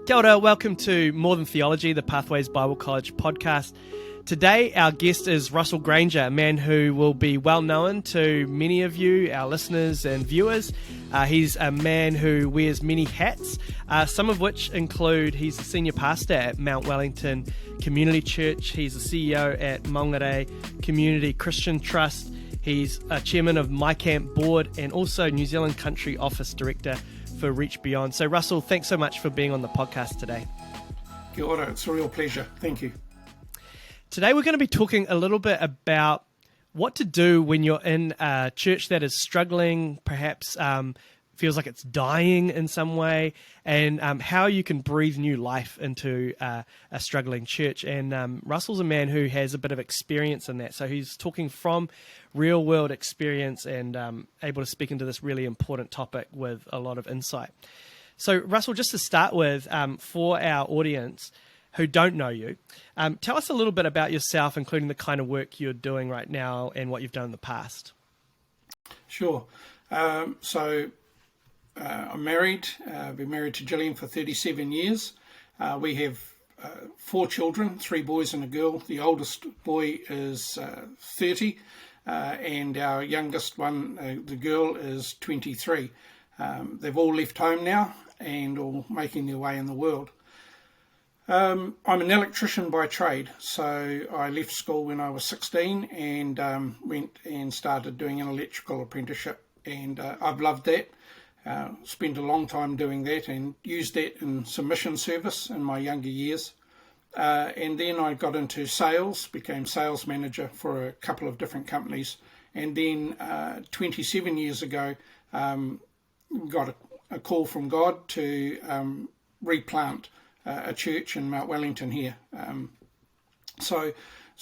Kia ora, welcome to More Than Theology, the Pathways Bible College podcast. Today, our guest is Russell Grainger, a man who will be well known to many of you, our listeners and viewers. He's a man who wears many hats, some of which include he's the senior pastor at Mt Wellington Community Church. He's the CEO at Maungere Community Christian Trust. He's a chairman of My Camp Board and also New Zealand Country Office Director for Reach Beyond. So Russell, thanks so much for being on the podcast today. Kia ora, it's a real pleasure. Thank you. Today we're going to be talking a little bit about what to do when you're in a church that is struggling, perhaps feels like it's dying in some way, and how you can breathe new life into a struggling church. And Russell's a man who has a bit of experience in that. So he's talking from real world experience and able to speak into this really important topic with a lot of insight. So Russell, just to start with, for our audience who don't know you, tell us a little bit about yourself, including the kind of work you're doing right now and what you've done in the past. Sure. I'm married. I've been married to Gillian for 37 years. We have 4 children, 3 boys and a girl. The oldest boy is 30, and our youngest one, the girl, is 23. They've all left home now and all making their way in the world. I'm an electrician by trade, so I left school when I was 16 and went and started doing an electrical apprenticeship, and I've loved that. Spent a long time doing that and used that in some mission service in my younger years. And then I got into sales, became sales manager for a couple of different companies, and then 27 years ago got a call from God to replant a church in Mt Wellington here. So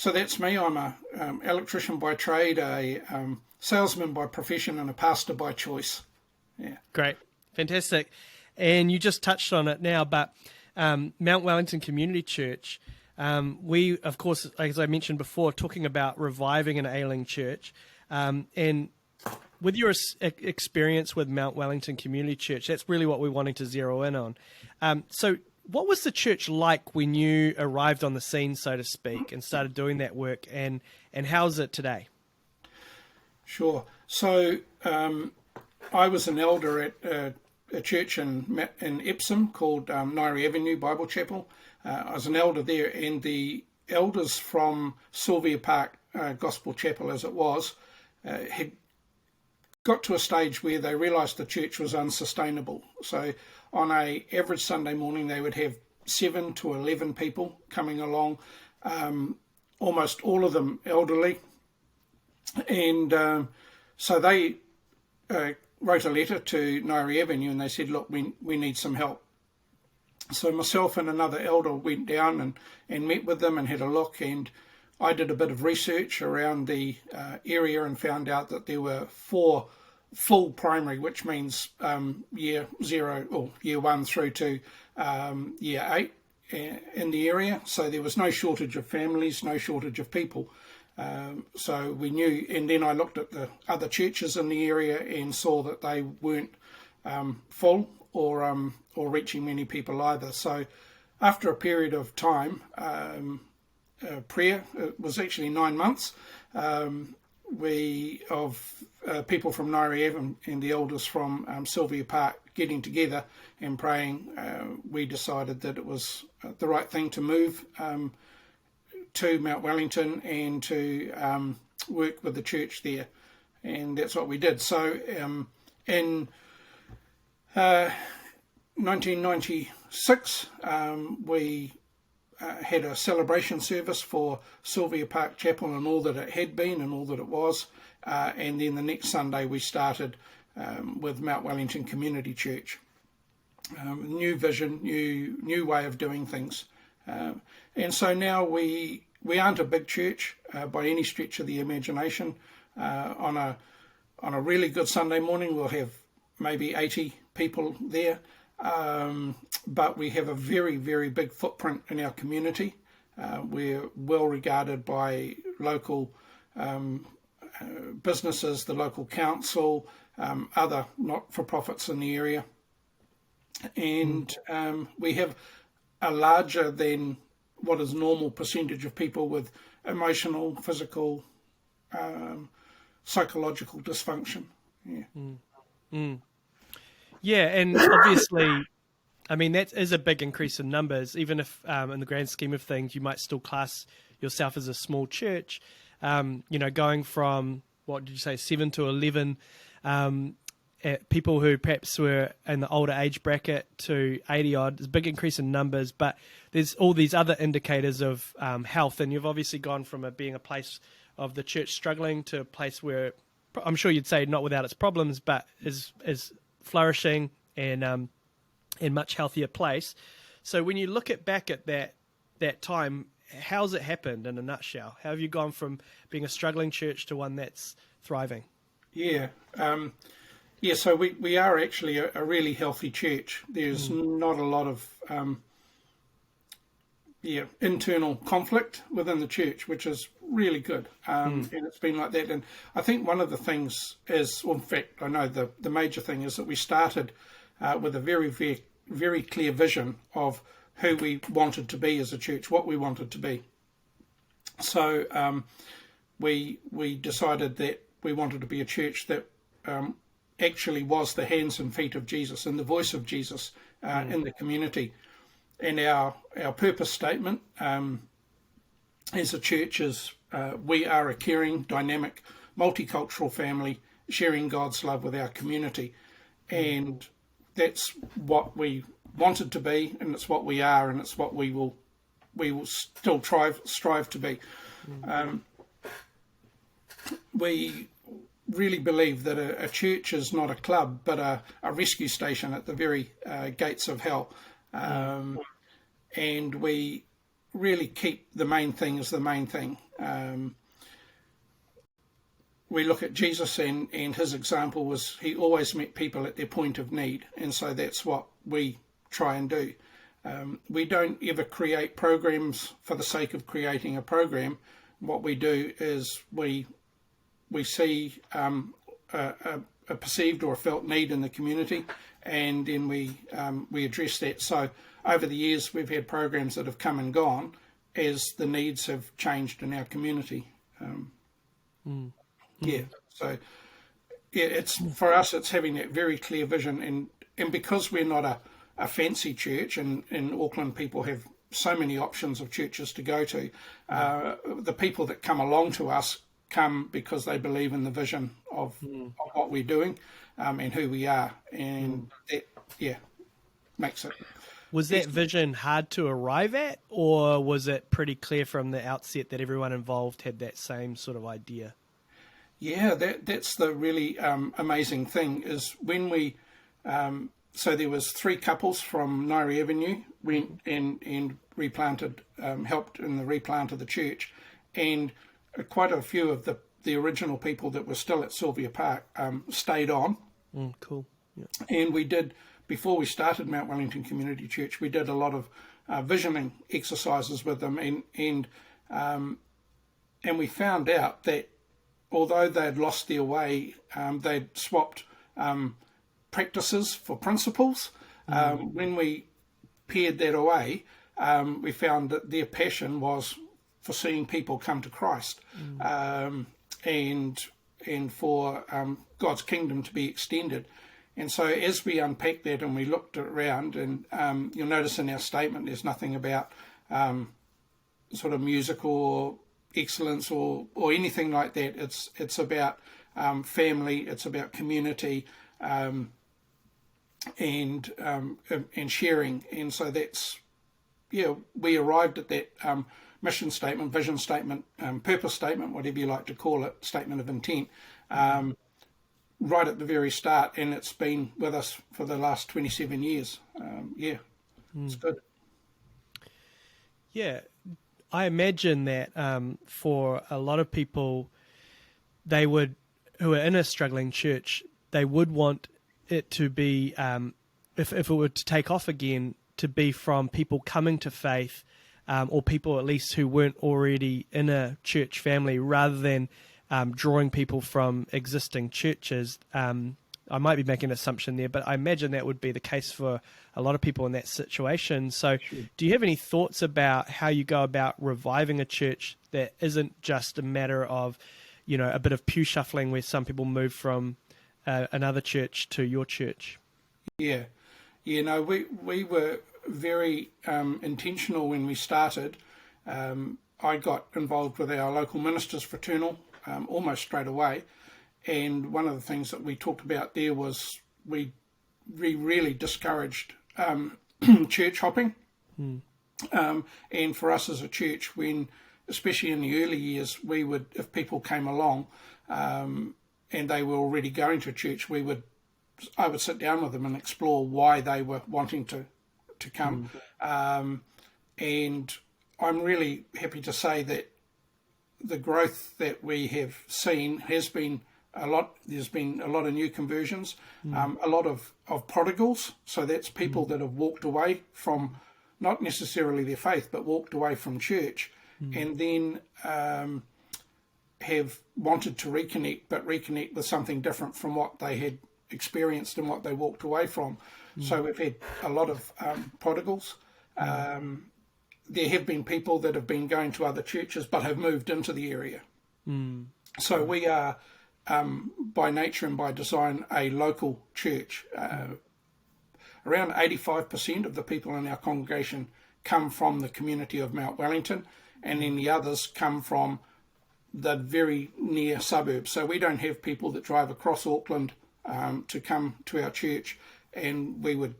that's me. I'm a electrician by trade, a salesman by profession, and a pastor by choice. Yeah. Great. Fantastic. And you just touched on it now, but Mt Wellington Community Church, we, of course, as I mentioned before, talking about reviving an ailing church. And with your experience with Mt Wellington Community Church, that's really what we're wanting to zero in on. So what was the church like when you arrived on the scene, so to speak, and started doing that work, and how is it today? Sure. So I was an elder at a church in Epsom called Nairi Avenue Bible Chapel. I was an elder there, and the elders from Sylvia Park Gospel Chapel, as it was, had got to a stage where they realised the church was unsustainable. So on a average Sunday morning, they would have 7 to 11 people coming along, almost all of them elderly. And so they wrote a letter to Nairi Avenue and they said, look, we need some help. So myself and another elder went down and met with them and had a look, and I did a bit of research around the area and found out that there were 4 full primary, which means year 0 or year 1 through to year 8 in the area. So there was no shortage of families, no shortage of people. So we knew, and then I looked at the other churches in the area and saw that they weren't full or reaching many people either. So after a period of time, prayer, it was actually 9 months, people from Nairi Avenue and the elders from Sylvia Park getting together and praying, we decided that it was the right thing to move to Mt Wellington and to work with the church there, and that's what we did. So in 1996 we had a celebration service for Sylvia Park Chapel and all that it had been and all that it was, and then the next Sunday we started with Mt Wellington Community Church. New vision, new way of doing things. And so now we aren't a big church by any stretch of the imagination. On a really good Sunday morning, we'll have maybe 80 people there. But we have a very, very big footprint in our community. We're well regarded by local businesses, the local council, other not-for-profits in the area. and we have a larger than what is normal percentage of people with emotional, physical, psychological dysfunction. Yeah. Yeah, and obviously, I mean, that is a big increase in numbers, even if in the grand scheme of things, you might still class yourself as a small church. Going from, what did you say, 7 to 11 people who perhaps were in the older age bracket to 80 odd. There's a big increase in numbers, but there's all these other indicators of health, and you've obviously gone from being a place of the church struggling to a place where I'm sure you'd say not without its problems, but is flourishing and much healthier place. So when you look back at that time, how's it happened in a nutshell? How have you gone from being a struggling church to one that's thriving? Yeah. So we are actually a really healthy church. There's not a lot of internal conflict within the church, which is really good. And it's been like that. And I think one of the things is, well, in fact, I know the major thing is that we started with a very, very, very clear vision of who we wanted to be as a church, what we wanted to be. So we decided that we wanted to be a church that actually was the hands and feet of Jesus and the voice of Jesus in the community. And our purpose statement as a church is we are a caring, dynamic, multicultural family sharing God's love with our community. And that's what we wanted to be, and it's what we are, and it's what we will still strive to be. We really believe that a church is not a club, but a rescue station at the very gates of hell. And we really keep the main thing as the main thing. We look at Jesus, and his example was he always met people at their point of need, and so that's what we try and do. We don't ever create programs for the sake of creating a program. What we do is we see a perceived or a felt need in the community, and then we address that. So over the years, we've had programs that have come and gone as the needs have changed in our community. So it's for us, it's having that very clear vision, and because we're not a fancy church, and in Auckland people have so many options of churches to go to, the people that come along to us come because they believe in the vision of what we're doing and who we are, and that makes it. Was that vision hard to arrive at, or was it pretty clear from the outset that everyone involved had that same sort of idea? Yeah, that's the really amazing thing is when we, so there was 3 couples from Nairi Avenue went and replanted, helped in the replant of the church, and quite a few of the original people that were still at Sylvia Park stayed on. Cool. Yeah. And we did, before we started Mt Wellington Community Church, we did a lot of visioning exercises with them, and we found out that although they'd lost their way, they'd swapped practices for principles. When we pared that away, we found that their passion was for seeing people come to Christ, and for God's kingdom to be extended. And so as we unpacked that and we looked around, and you'll notice in our statement there's nothing about sort of musical excellence or anything like that. It's about family, it's about community, and sharing. And so that's, we arrived at that mission statement, vision statement, purpose statement, whatever you like to call it, statement of intent, right at the very start, and it's been with us for the last 27 years. It's good. Yeah, I imagine that for a lot of people, who are in a struggling church, they would want it to be, if it were to take off again, to be from people coming to faith, or people at least who weren't already in a church family, rather than drawing people from existing churches. I might be making an assumption there, but I imagine that would be the case for a lot of people in that situation. So do you have any thoughts about how you go about reviving a church that isn't just a matter of, a bit of pew shuffling where some people move from another church to your church? Yeah. We were very intentional when we started. I got involved with our local ministers fraternal almost straight away. And one of the things that we talked about there was we really discouraged church hopping. And for us as a church, especially in the early years, we would, if people came along and they were already going to church, I would sit down with them and explore why they were wanting to come. And I'm really happy to say that the growth that we have seen has been a lot. There's been a lot of new conversions, a lot of prodigals. So that's people that have walked away from not necessarily their faith, but walked away from church, and then have wanted to reconnect, but reconnect with something different from what they had experienced and what they walked away from. So we've had a lot of prodigals. There have been people that have been going to other churches but have moved into the area. So we are, by nature and by design, a local church. Around 85% of the people in our congregation come from the community of Mt Wellington, and then the others come from the very near suburbs. So we don't have people that drive across Auckland to come to our church, and we would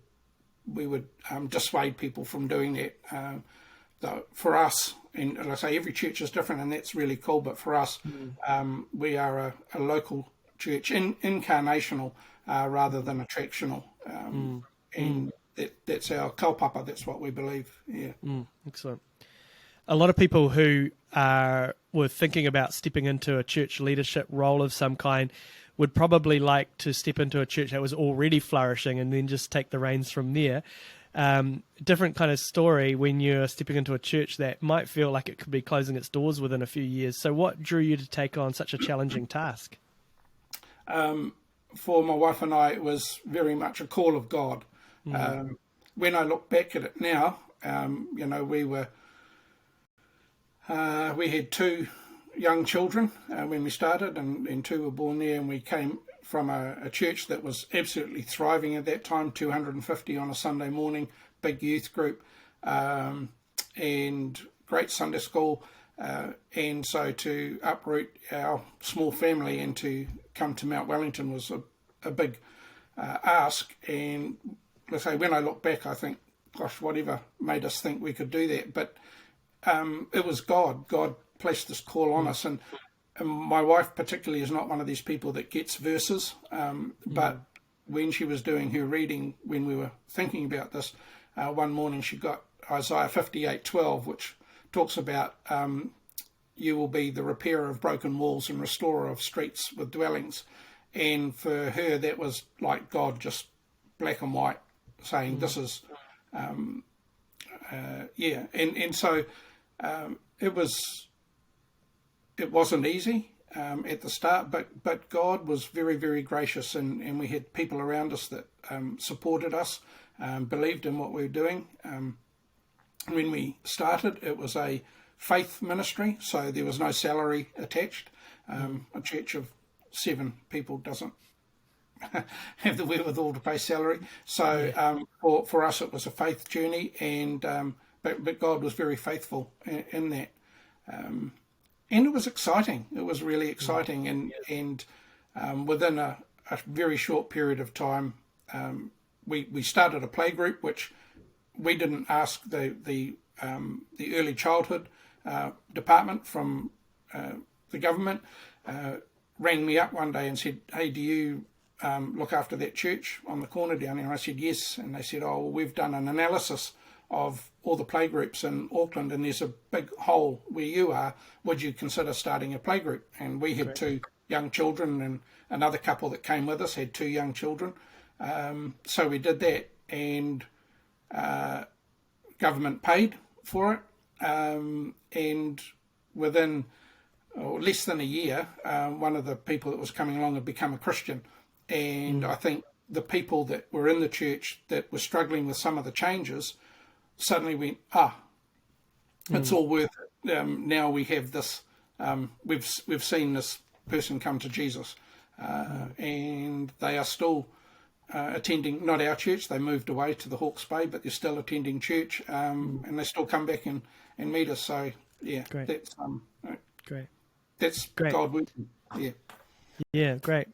dissuade people from doing that. For us, and like I say, every church is different, and that's really cool, but for us, we are a local church, incarnational rather than attractional. And that's our kaupapa, that's what we believe. Yeah. Excellent. A lot of people who were thinking about stepping into a church leadership role of some kind would probably like to step into a church that was already flourishing and then just take the reins from there. Different kind of story when you're stepping into a church that might feel like it could be closing its doors within a few years. So what drew you to take on such a challenging task? For my wife and I, it was very much a call of God. When I look back at it now, we had 2 young children when we started, and 2 were born there, and we came from a church that was absolutely thriving at that time, 250 on a Sunday morning, big youth group, and great Sunday school. And so to uproot our small family and to come to Mt Wellington was a big ask. And let's say, when I look back, I think, gosh, whatever made us think we could do that? But it was God. God placed this call on us. And my wife particularly is not one of these people that gets verses, but when she was doing her reading, when we were thinking about this, one morning she got Isaiah 58:12, which talks about you will be the repairer of broken walls and restorer of streets with dwellings. And for her, that was like God, just black and white, saying this is, And so it wasn't easy at the start, but God was very, very gracious, and we had people around us that supported us, believed in what we were doing. When we started, it was a faith ministry, so there was no salary attached. A church of 7 people doesn't have the wherewithal to pay salary. So for us, it was a faith journey, and but God was very faithful in that. And it was exciting. It was really exciting. And within a very short period of time, we started a play group, which we didn't ask the early childhood department from the government. Rang me up one day and said, "Hey, do you look after that church on the corner down there?" And I said, "Yes." And they said, "Oh, well, we've done an analysis of all the playgroups in Auckland, and there's a big hole where you are. Would you consider starting a playgroup?" And we had 2 young children, and another couple that came with us had 2 young children. So we did that, and government paid for it. And within less than a year, one of the people that was coming along had become a Christian. And I think the people that were in the church that were struggling with some of the changes suddenly went, it's all worth it. Now we have this, we've seen this person come to Jesus, and they are still attending, not our church, they moved away to the Hawke's Bay, but they're still attending church, and they still come back and meet us. So yeah, Great. Great. That's Great. God working. Yeah, great.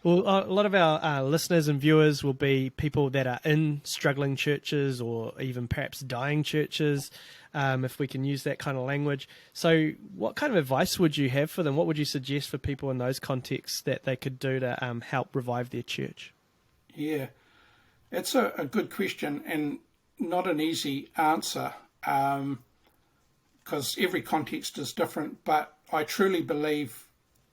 Well, a lot of our listeners and viewers will be people that are in struggling churches or even perhaps dying churches, if we can use that kind of language. So what kind of advice would you have for them? What would you suggest for people in those contexts that they could do to help revive their church? Yeah, it's a good question and not an easy answer, because every context is different, but I truly believe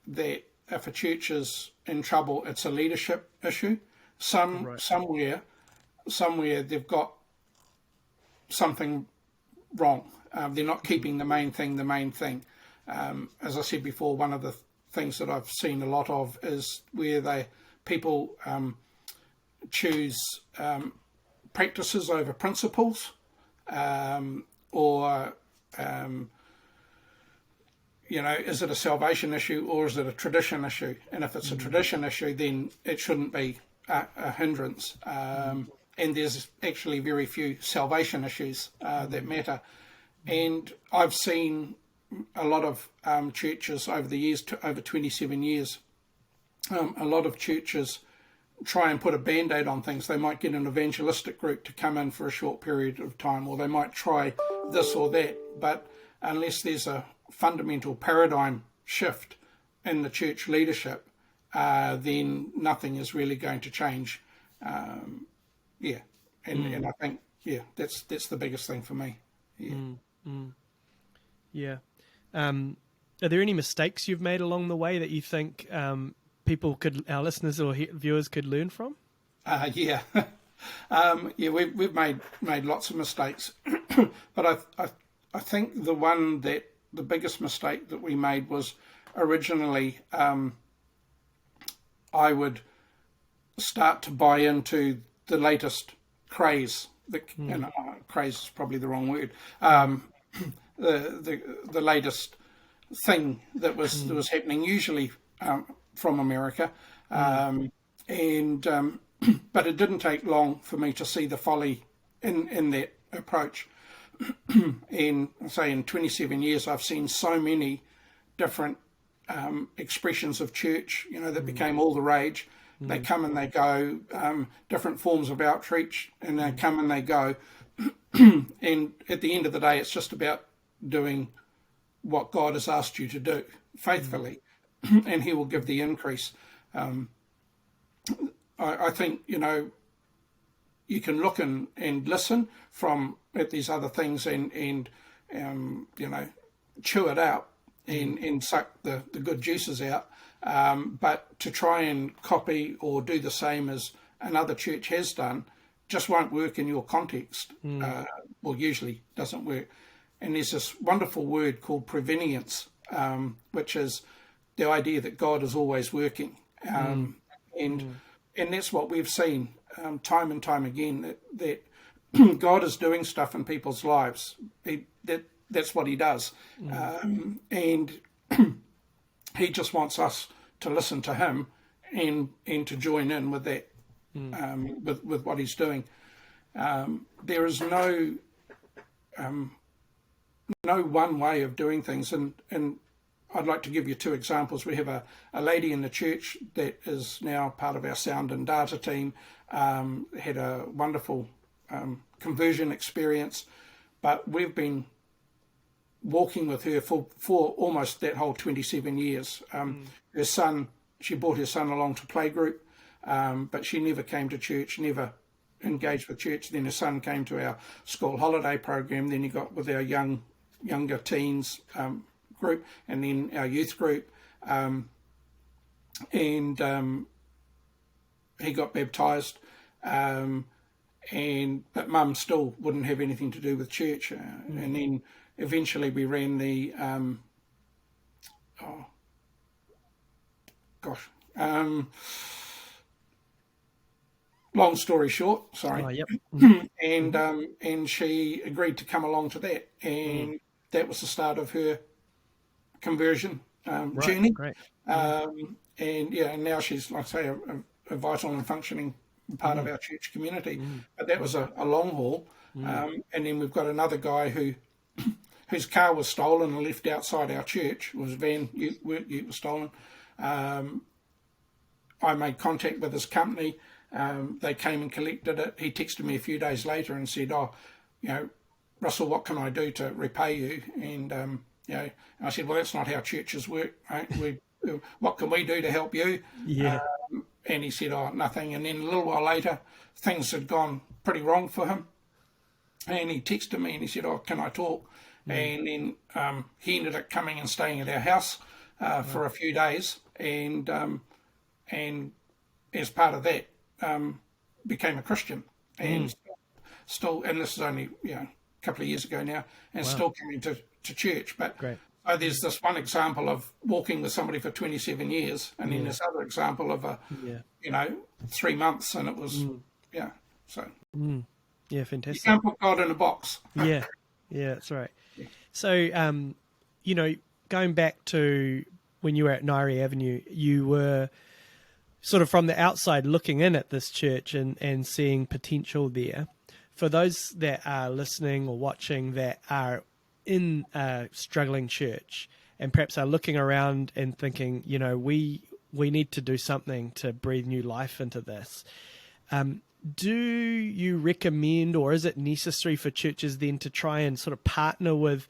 that if a church is in trouble, it's a leadership issue. Somewhere they've got something wrong. They're not keeping the main thing. As I said before, one of the things that I've seen a lot of is where people choose practices over principles, or is it a salvation issue or is it a tradition issue? And if it's a tradition issue, then it shouldn't be a hindrance. And there's actually very few salvation issues that matter. And I've seen a lot of churches over the years, over 27 years, a lot of churches try and put a band-aid on things. They might get an evangelistic group to come in for a short period of time, or they might try this or that. But unless there's a fundamental paradigm shift in the church leadership, then nothing is really going to change. And I think that's the biggest thing for me. Are there any mistakes you've made along the way that you think our listeners or viewers could learn from? We've made lots of mistakes, but I think the biggest mistake that we made was originally I would start to buy into the latest craze. Craze is probably the wrong word. The latest thing that was happening, usually from America, but it didn't take long for me to see the folly in that approach. And say in 27 years, I've seen so many different expressions of church, that became all the rage. They come and they go, different forms of outreach, and they come and they go. And at the end of the day, it's just about doing what God has asked you to do faithfully, and He will give the increase. I think, you can look and listen at these other things and chew it out and suck the good juices out. But to try and copy or do the same as another church has done just won't work in your context. Usually doesn't work. And there's this wonderful word called prevenience, which is the idea that God is always working. And that's what we've seen time and time again, that God is doing stuff in people's lives. That's what He does. And He just wants us to listen to Him and to join in with that, with what He's doing. There is no one way of doing things, and I'd like to give you two examples. We have a lady in the church that is now part of our sound and data team, had a wonderful conversion experience, but we've been walking with her for almost that whole 27 years. Her son, she brought her son along to playgroup, but she never came to church, never engaged with church. Then her son came to our school holiday program, then he got with our younger teens group, and then our youth group, and he got baptised, but Mum still wouldn't have anything to do with church, and then eventually we ran the long story short, sorry, Oh, yep. and she agreed to come along to that, and that was the start of her conversion Right. journey. Great. And yeah, and now she's, like I say, a vital and functioning part of our church community. But that was a long haul. And then we've got another guy whose car was stolen and left outside our church. It was van work ute was stolen. I made contact with his company. They came and collected it. He texted me a few days later and said, "Oh, Russell, what can I do to repay you?" And I said, "Well, that's not how churches work. Right? What can we do to help you?" Yeah. And he said, "Oh, nothing." And then a little while later, things had gone pretty wrong for him. And he texted me and he said, "Oh, can I talk?" And then he ended up coming and staying at our house for a few days. And as part of that, became a Christian. And still, and this is only a couple of years ago now, and still coming to church. But Great. so there's this one example of walking with somebody for 27 years, and then this other example of 3 months, and it was So Yeah, you fantastic. can't put God in a box. Yeah, that's right. So, going back to when you were at Nairi Avenue, you were sort of from the outside looking in at this church and seeing potential there. For those that are listening or watching that are in a struggling church and perhaps are looking around and thinking, we need to do something to breathe new life into this. Do you recommend, or is it necessary for churches then to try and sort of partner with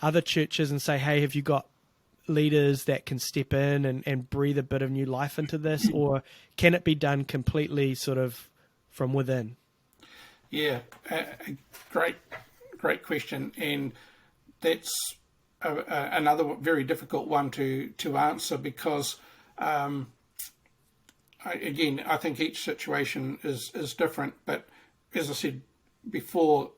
other churches and say, hey, have you got leaders that can step in and breathe a bit of new life into this, or can it be done completely sort of from within? Yeah, great question, and that's another very difficult one to answer because, I think each situation is different. But as I said before,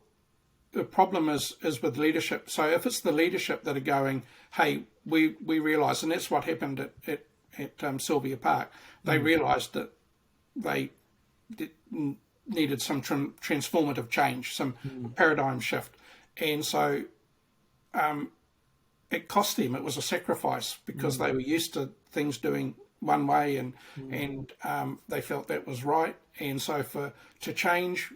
the problem is with leadership. So if it's the leadership that are going, hey, we realise, and that's what happened at Sylvia Park, they realised that they needed some transformative change, some paradigm shift. And so it cost them. It was a sacrifice because they were used to things doing one way, and they felt that was right. And so to change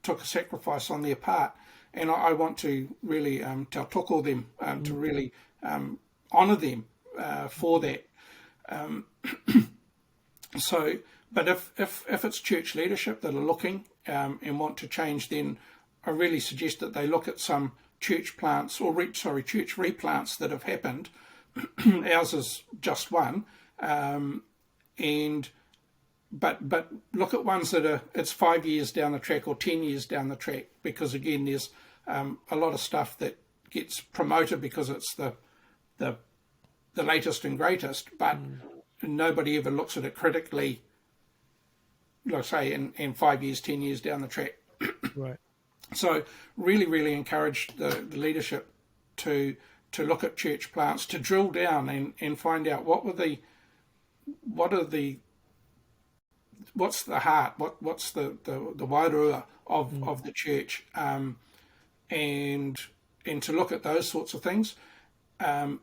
took a sacrifice on their part. And I want to really te toko them, to really honour them for that. But if it's church leadership that are looking and want to change, then I really suggest that they look at some church plants or church replants that have happened. Ours is just one, but look at ones that it's 5 years down the track or 10 years down the track, because again there's a lot of stuff that gets promoted because it's the latest and greatest, but nobody ever looks at it critically, like say in 5 years, 10 years down the track. Right. So really, really encourage the leadership to look at church plants, to drill down and find out what's the heart, what's the wairua of the church, and to look at those sorts of things. I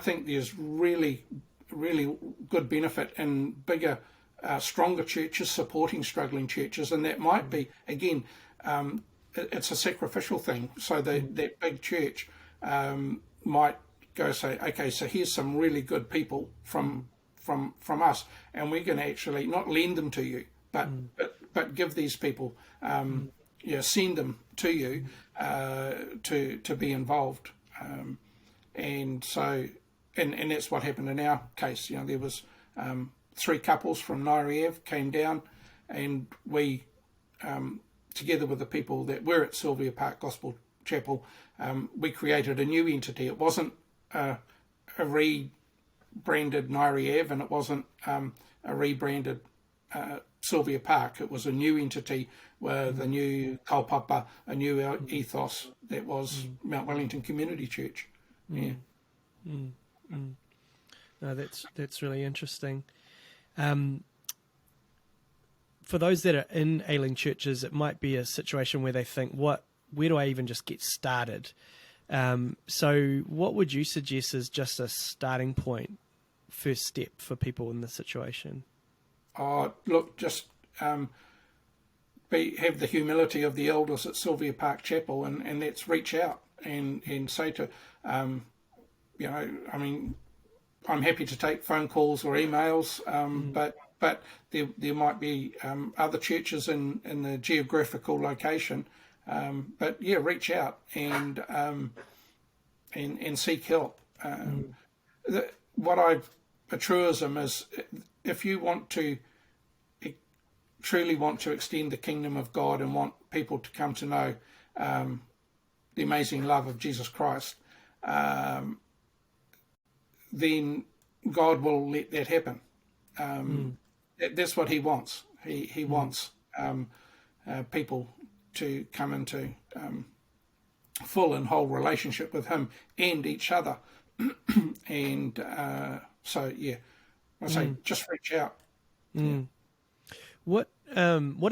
think there's really, really good benefit in bigger, stronger churches supporting struggling churches, and that might be, again, it's a sacrificial thing. So that big church might go say, okay, so here's some really good people from us, and we're going to actually not lend them to you, but give these people, send them to you to be involved, and so and that's what happened in our case. There was 3 couples from Nairi Ave came down, and we, together with the people that were at Sylvia Park Gospel Chapel, we created a new entity. It wasn't a rebranded Nairi Ave, and it wasn't a rebranded Sylvia Park. It was a new entity with a new kaupapa, a new ethos that was Mt Wellington Community Church. Yeah. No, that's really interesting. for those that are in ailing churches, it might be a situation where they think, where do I even just get started? So what would you suggest as just a starting point, first step for people in this situation? Look, just have the humility of the elders at Sylvia Park Chapel, and let's reach out and say to, I mean, I'm happy to take phone calls or emails, but there might be other churches in the geographical location. But yeah, reach out and seek help. A truism is, if you truly want to extend the kingdom of God and want people to come to know the amazing love of Jesus Christ, then God will let that happen. That's what He wants. He wants people to come into full and whole relationship with Him and each other. And so, yeah, I say just reach out. Yeah. What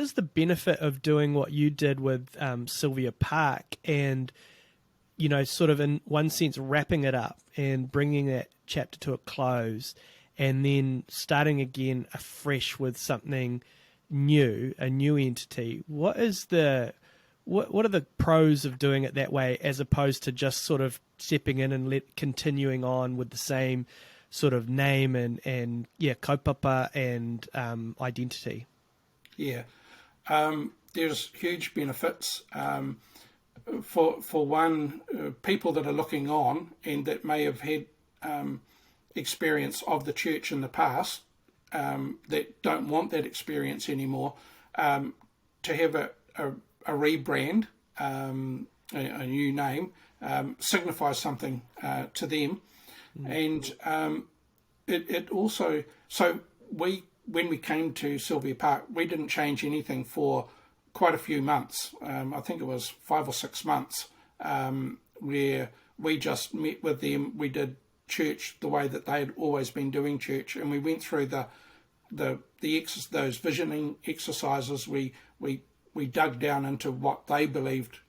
is the benefit of doing what you did with Sylvia Park, and sort of in one sense wrapping it up and bringing that chapter to a close, and then starting again afresh with something new, a new entity? What are the pros of doing it that way, as opposed to just sort of stepping in and continuing on with the same sort of name and kaupapa and identity? Yeah, there's huge benefits. For one, people that are looking on and that may have had experience of the church in the past, that don't want that experience anymore, to have a rebrand, a new name, signifies something to them. And it also, so when we came to Sylvia Park, we didn't change anything for quite a few months. I think it was 5 or 6 months, where we just met with them. We did church the way that they'd always been doing church, and we went through those visioning exercises. We dug down into what they believed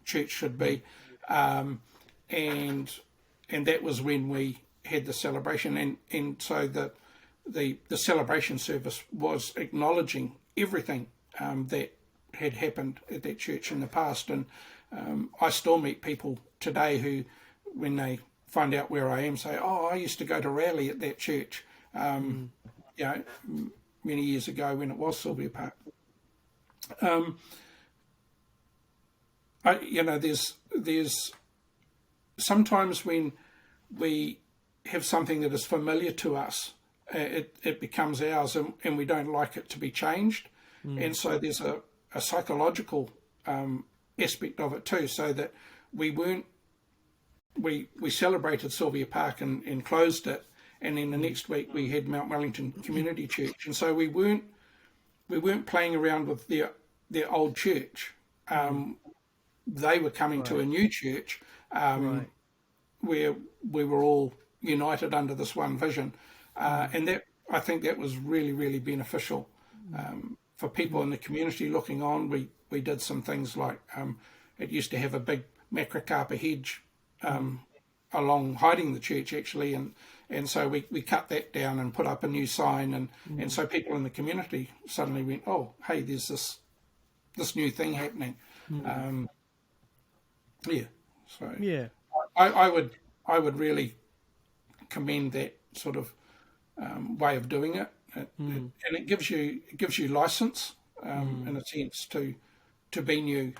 church should be, and that was when we had the celebration, and so the celebration service was acknowledging everything that had happened at that church in the past. And I still meet people today who, when they find out where I am, say, "Oh, I used to go to rally at that church, many years ago when it was Sylvia Park." There's sometimes when we have something that is familiar to us, it becomes ours, and we don't like it to be changed. And so there's a psychological aspect of it too, so that we celebrated Sylvia Park and closed it, and then the next week we had Mt Wellington Community Church, and so we weren't playing around with their old church. They were coming to a new church, where we were all united under this one vision, and that, I think that was really, really beneficial for people in the community looking on. We did some things like, it used to have a big macrocarpa hedge along hiding the church actually, and so we cut that down and put up a new sign, and so people in the community suddenly went, "Oh, hey, there's this new thing happening." I would really commend that sort of way of doing it, and it gives you license in a sense to be new.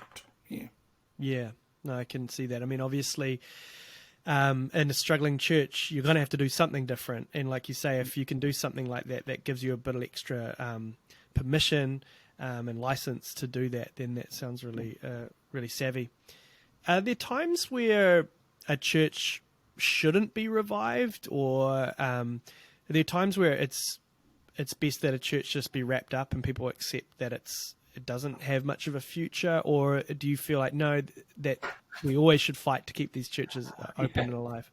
No, I can see that. I mean, obviously, in a struggling church, you're going to have to do something different, and like you say, if you can do something like that, that gives you a bit of extra permission and license to do that, then that sounds really really savvy. Are there times where a church shouldn't be revived, or are there times where it's best that a church just be wrapped up and people accept that it doesn't have much of a future? Or do you feel like, no, that we always should fight to keep these churches open and alive?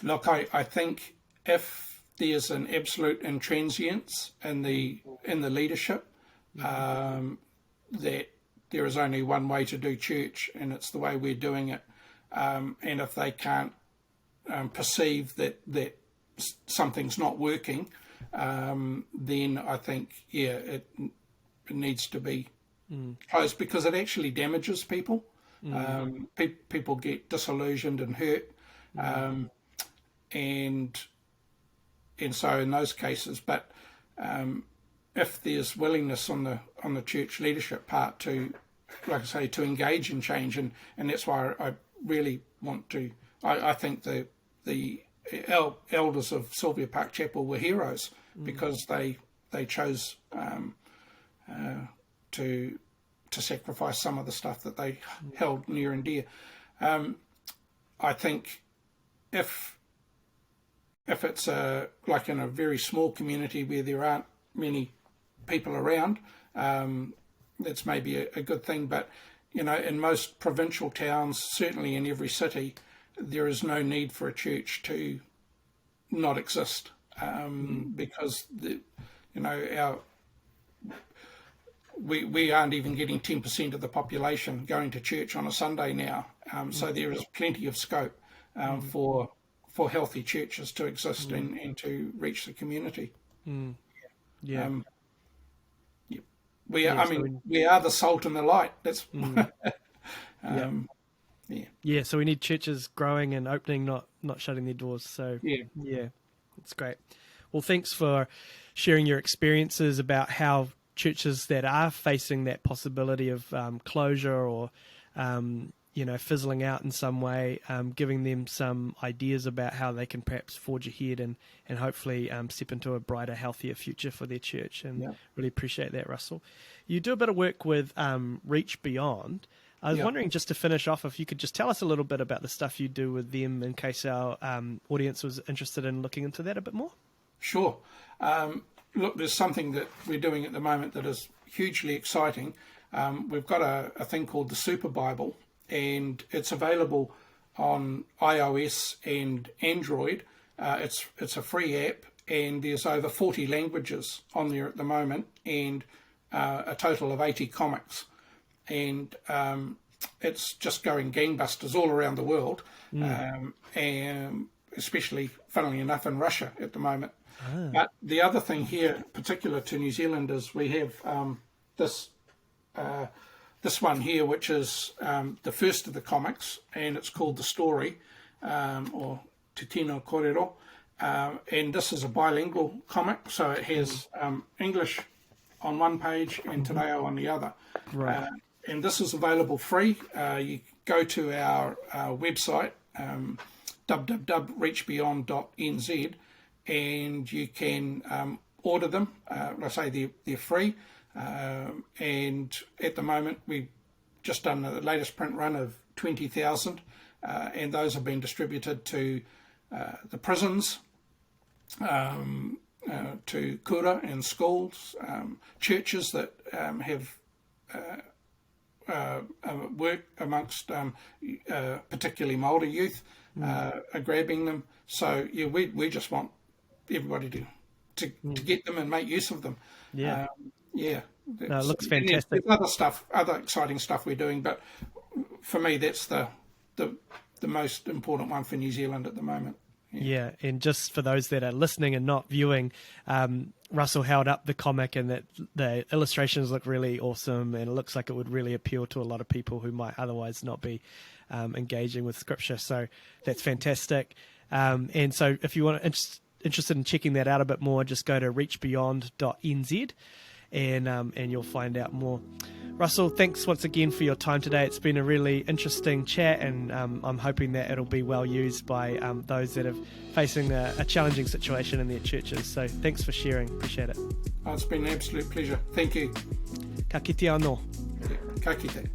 Look, I think if there's an absolute intransience in the leadership, that there is only one way to do church, and it's the way we're doing it. And if they can't perceive that something's not working, then I think, it needs to be closed, because it actually damages people. People get disillusioned and hurt, and so in those cases, but if there's willingness on the church leadership part to, like I say, to engage in change, and that's why I really want to. I think the elders of Sylvia Park Chapel were heroes, because they chose to sacrifice some of the stuff that they held near and dear. I think if it's like in a very small community where there aren't many people around, that's maybe a good thing. But in most provincial towns, certainly in every city, there is no need for a church to not exist, because we aren't even getting 10% of the population going to church on a Sunday now. So there is plenty of scope for healthy churches to exist and to reach the community. Yeah. We are the salt and the light. That's yeah. So we need churches growing and opening, not shutting their doors. So yeah, that's great. Well, thanks for sharing your experiences about how churches that are facing that possibility of closure or fizzling out in some way, giving them some ideas about how they can perhaps forge ahead and hopefully step into a brighter, healthier future for their church. And really appreciate that, Russell. You do a bit of work with Reach Beyond. I was wondering, just to finish off, if you could just tell us a little bit about the stuff you do with them, in case our audience was interested in looking into that a bit more. Sure. Look, there's something that we're doing at the moment that is hugely exciting. We've got a thing called the Super Bible, and it's available on iOS and Android. It's a free app, and there's over 40 languages on there at the moment, and a total of 80 comics. And it's just going gangbusters all around the world, and especially, funnily enough, in Russia at the moment. But the other thing here, particular to New Zealand, is we have this one here, which is the first of the comics, and it's called The Story, or Te Tino Korero. And this is a bilingual comic, so it has English on one page and Te Reo on the other. Right. And this is available free. You go to our website, www.reachbeyond.nz, and you can order them. Like I say, they're free. And at the moment, we've just done the latest print run of 20,000, and those have been distributed to the prisons, to kura and schools, churches that have work amongst particularly Māori youth, are grabbing them. So we just want everybody to get them and make use of them. No, it looks fantastic. There's other exciting stuff we're doing, but for me, that's the most important one for New Zealand at the moment. Yeah, and just for those that are listening and not viewing, Russell held up the comic, and that the illustrations look really awesome, and it looks like it would really appeal to a lot of people who might otherwise not be engaging with Scripture. So that's fantastic. And so if you want interested in checking that out a bit more, just go to reachbeyond.nz, and you'll find out more. Russell, thanks once again for your time today. It's been a really interesting chat, and I'm hoping that it'll be well used by those that are facing a challenging situation in their churches. So thanks for sharing. Appreciate it. It's been an absolute pleasure. Thank you. Ka kite anō. Ka kite.